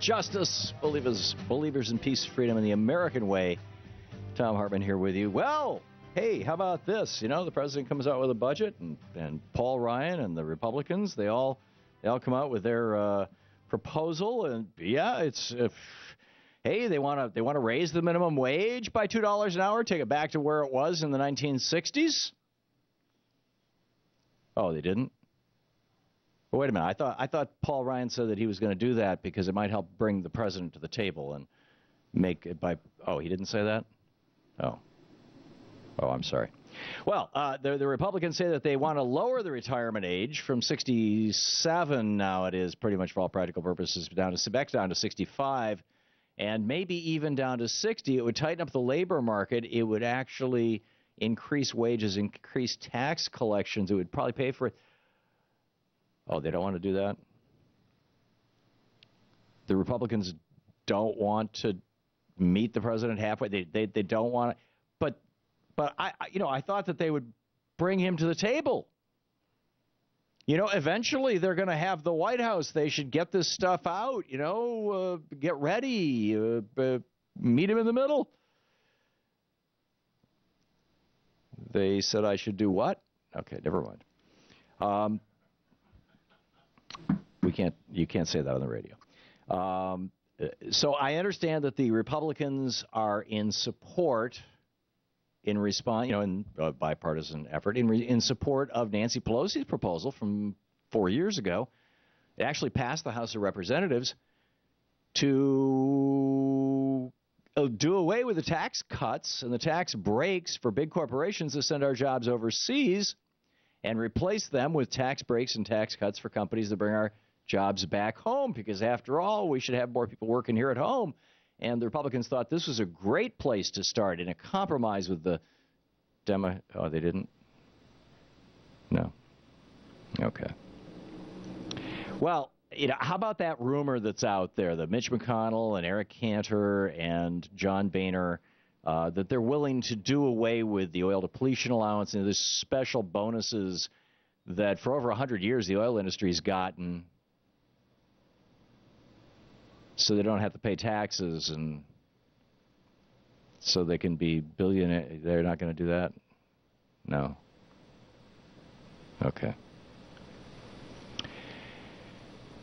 justice, believers in peace, freedom, and the American way. Thom Hartmann here with you. Well, hey, how about this? You know, the president comes out with a budget, and Paul Ryan and the Republicans, they all come out with their proposal, and yeah, it's hey, they want to raise the minimum wage by $2 an hour, take it back to where it was in the 1960s. Oh, they didn't? Well, wait a minute. I thought Paul Ryan said that he was going to do that because it might help bring the president to the table and make it by. Oh, he didn't say that? Oh, I'm sorry. Well, the Republicans say that they want to lower the retirement age from 67, now it is pretty much for all practical purposes, down to 65, and maybe even down to 60. It would tighten up the labor market. It would actually increase wages, increase tax collections. It would probably pay for it. Oh, they don't want to do that? The Republicans don't want to meet the president halfway. They don't want to. But I thought that they would bring him to the table. You know, eventually they're going to have the White House. They should get this stuff out, get ready, meet him in the middle. They said I should do what? Okay, never mind. You can't say that on the radio. So I understand that the Republicans are in support, in response, in a bipartisan effort, in support of Nancy Pelosi's proposal from 4 years ago. It actually passed the House of Representatives to do away with the tax cuts and the tax breaks for big corporations to send our jobs overseas and replace them with tax breaks and tax cuts for companies that bring our jobs back home, because after all, we should have more people working here at home. And the Republicans thought this was a great place to start in a compromise with the Oh, they didn't? No. Okay. Well, how about that rumor that's out there that Mitch McConnell and Eric Cantor and John Boehner, that they're willing to do away with the oil depletion allowance and the special bonuses that for over 100 years the oil industry's gotten, so they don't have to pay taxes and so they can be billionaire. They're not going to do that? No. Okay.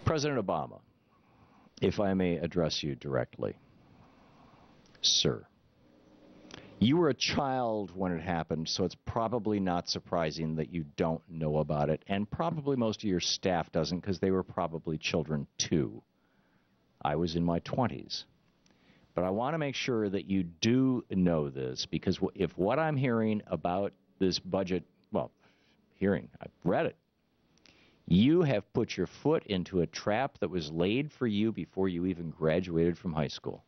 President Obama, if I may address you directly, sir, you were a child when it happened, so it's probably not surprising that you don't know about it, and probably most of your staff doesn't, because they were probably children too. I was in my 20s. But I want to make sure that you do know this, because if what I'm hearing about this budget, I've read it, you have put your foot into a trap that was laid for you before you even graduated from high school.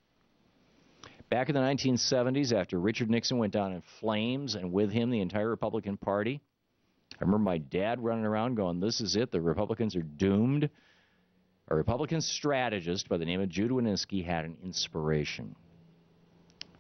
Back in the 1970s, after Richard Nixon went down in flames, and with him the entire Republican Party, I remember my dad running around going, "This is it, the Republicans are doomed." A Republican strategist by the name of Jude Wanniski had an inspiration.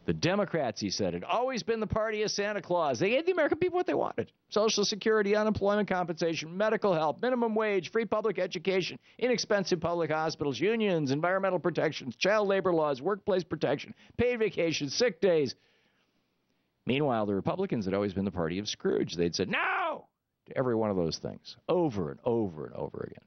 The Democrats, he said, had always been the party of Santa Claus. They gave the American people what they wanted: Social Security, unemployment compensation, medical help, minimum wage, free public education, inexpensive public hospitals, unions, environmental protections, child labor laws, workplace protection, paid vacations, sick days. Meanwhile, the Republicans had always been the party of Scrooge. They'd said no to every one of those things over and over and over again.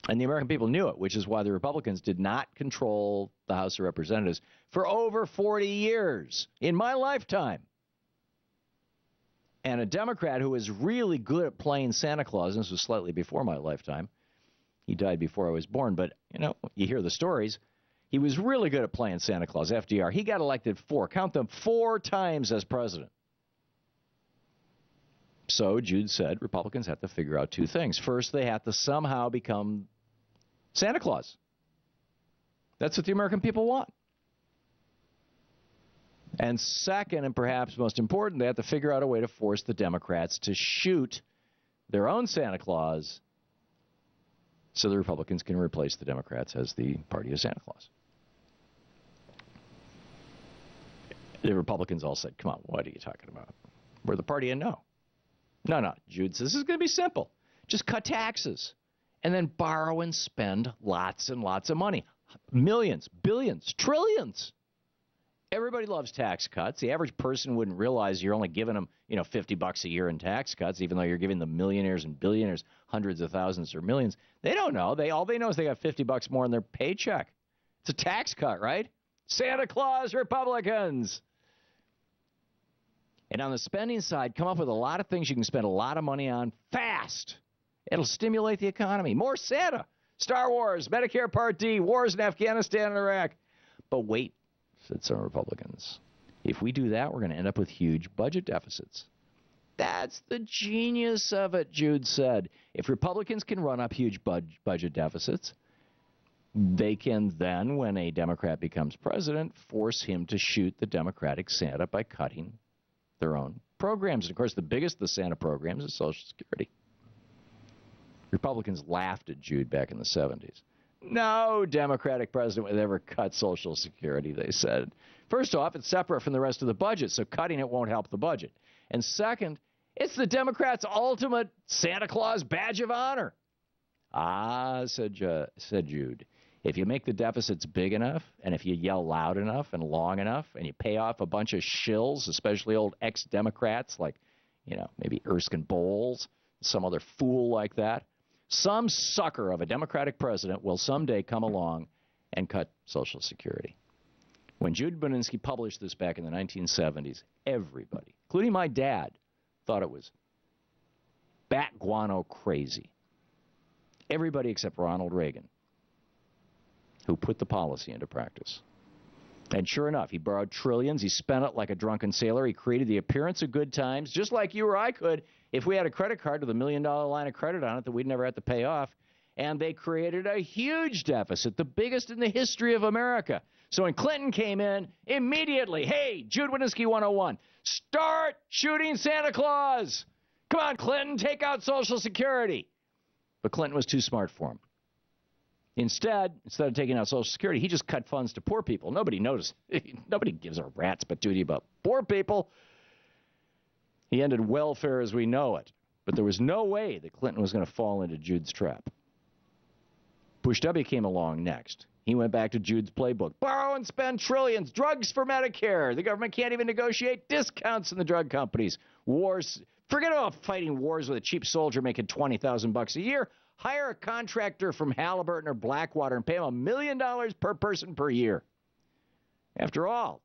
And the American people knew it, which is why the Republicans did not control the House of Representatives for over 40 years in my lifetime. And a Democrat who was really good at playing Santa Claus, and this was slightly before my lifetime. He died before I was born, but, you hear the stories. He was really good at playing Santa Claus, FDR. He got elected four times as president. So Jude said Republicans have to figure out two things. First, they have to somehow become Santa Claus. That's what the American people want. And second, and perhaps most important, they have to figure out a way to force the Democrats to shoot their own Santa Claus so the Republicans can replace the Democrats as the party of Santa Claus. The Republicans all said, "Come on, what are you talking about? We're the party of no." No, Jude says, this is going to be simple. Just cut taxes. and then borrow and spend lots and lots of money. Millions, billions, trillions. Everybody loves tax cuts. The average person wouldn't realize you're only giving them, $50 a year in tax cuts, even though you're giving the millionaires and billionaires hundreds of thousands or millions. They don't know. All they know is they got $50 more in their paycheck. It's a tax cut, right? Santa Claus Republicans. And on the spending side, come up with a lot of things you can spend a lot of money on fast. It'll stimulate the economy. More Santa. Star Wars, Medicare Part D, wars in Afghanistan and Iraq. But wait, said some Republicans. If we do that, we're going to end up with huge budget deficits. That's the genius of it, Jude said. If Republicans can run up huge budget deficits, they can then, when a Democrat becomes president, force him to shoot the Democratic Santa by cutting their own programs. And, of course, the biggest of the Santa programs is Social Security. Republicans laughed at Jude back in the 70s. No Democratic president would ever cut Social Security, they said. First off, it's separate from the rest of the budget, so cutting it won't help the budget. And second, it's the Democrats' ultimate Santa Claus badge of honor. Ah, said Jude, if you make the deficits big enough, and if you yell loud enough and long enough, and you pay off a bunch of shills, especially old ex-Democrats like, maybe Erskine Bowles, some other fool like that, some sucker of a Democratic president will someday come along and cut Social Security. When Jude Boninsky published this back in the 1970s, everybody, including my dad, thought it was bat guano crazy. Everybody except Ronald Reagan, who put the policy into practice. And sure enough, he borrowed trillions. He spent it like a drunken sailor. He created the appearance of good times, just like you or I could if we had a credit card with $1 million line of credit on it that we'd never have to pay off. And they created a huge deficit, the biggest in the history of America. So when Clinton came in, immediately, hey, Jude Winiski 101, start shooting Santa Claus. Come on, Clinton, take out Social Security. But Clinton was too smart for him. Instead of taking out Social Security, he just cut funds to poor people. Nobody noticed. Nobody gives a rat's patootie about poor people. He ended welfare as we know it. But there was no way that Clinton was going to fall into Jude's trap. Bush W. came along next. He went back to Jude's playbook. Borrow and spend trillions. Drugs for Medicare. The government can't even negotiate discounts in the drug companies. Wars. Forget about fighting wars with a cheap soldier making $20,000 a year. Hire a contractor from Halliburton or Blackwater and pay him $1 million per person per year. After all,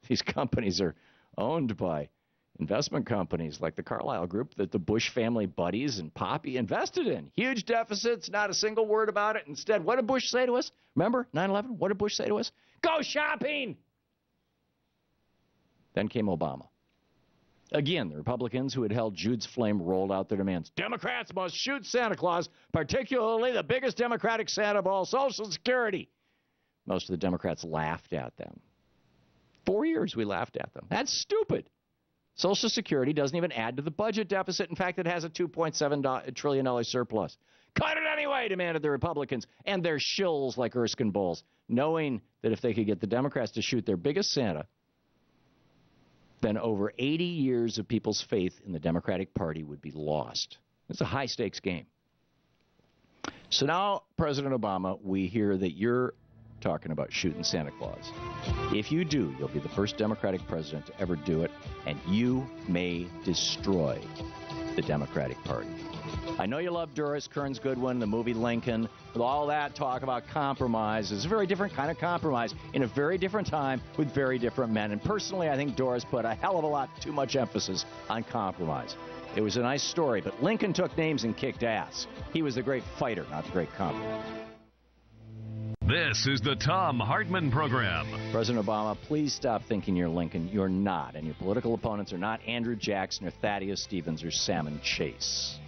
these companies are owned by investment companies like the Carlyle Group that the Bush family buddies and Poppy invested in. Huge deficits, not a single word about it. Instead, what did Bush say to us? Remember 9/11? What did Bush say to us? Go shopping! Then came Obama. Again, the Republicans who had held Jude's flame rolled out their demands. Democrats must shoot Santa Claus, particularly the biggest Democratic Santa of all, Social Security. Most of the Democrats laughed at them. 4 years we laughed at them. That's stupid. Social Security doesn't even add to the budget deficit. In fact, it has a $2.7 trillion surplus. Cut it anyway, demanded the Republicans and their shills like Erskine Bowles, knowing that if they could get the Democrats to shoot their biggest Santa, then over 80 years of people's faith in the Democratic Party would be lost. It's a high-stakes game. So now, President Obama, we hear that you're talking about shooting Santa Claus. If you do, you'll be the first Democratic president to ever do it, and you may destroy the Democratic Party. I know you love Doris Kearns Goodwin, the movie Lincoln, with all that talk about compromise. It's a very different kind of compromise in a very different time with very different men. And personally, I think Doris put a hell of a lot too much emphasis on compromise. It was a nice story, but Lincoln took names and kicked ass. He was the great fighter, not the great compromise. This is the Thom Hartmann Program. President Obama, please stop thinking you're Lincoln. You're not. And your political opponents are not Andrew Jackson or Thaddeus Stevens or Salmon Chase.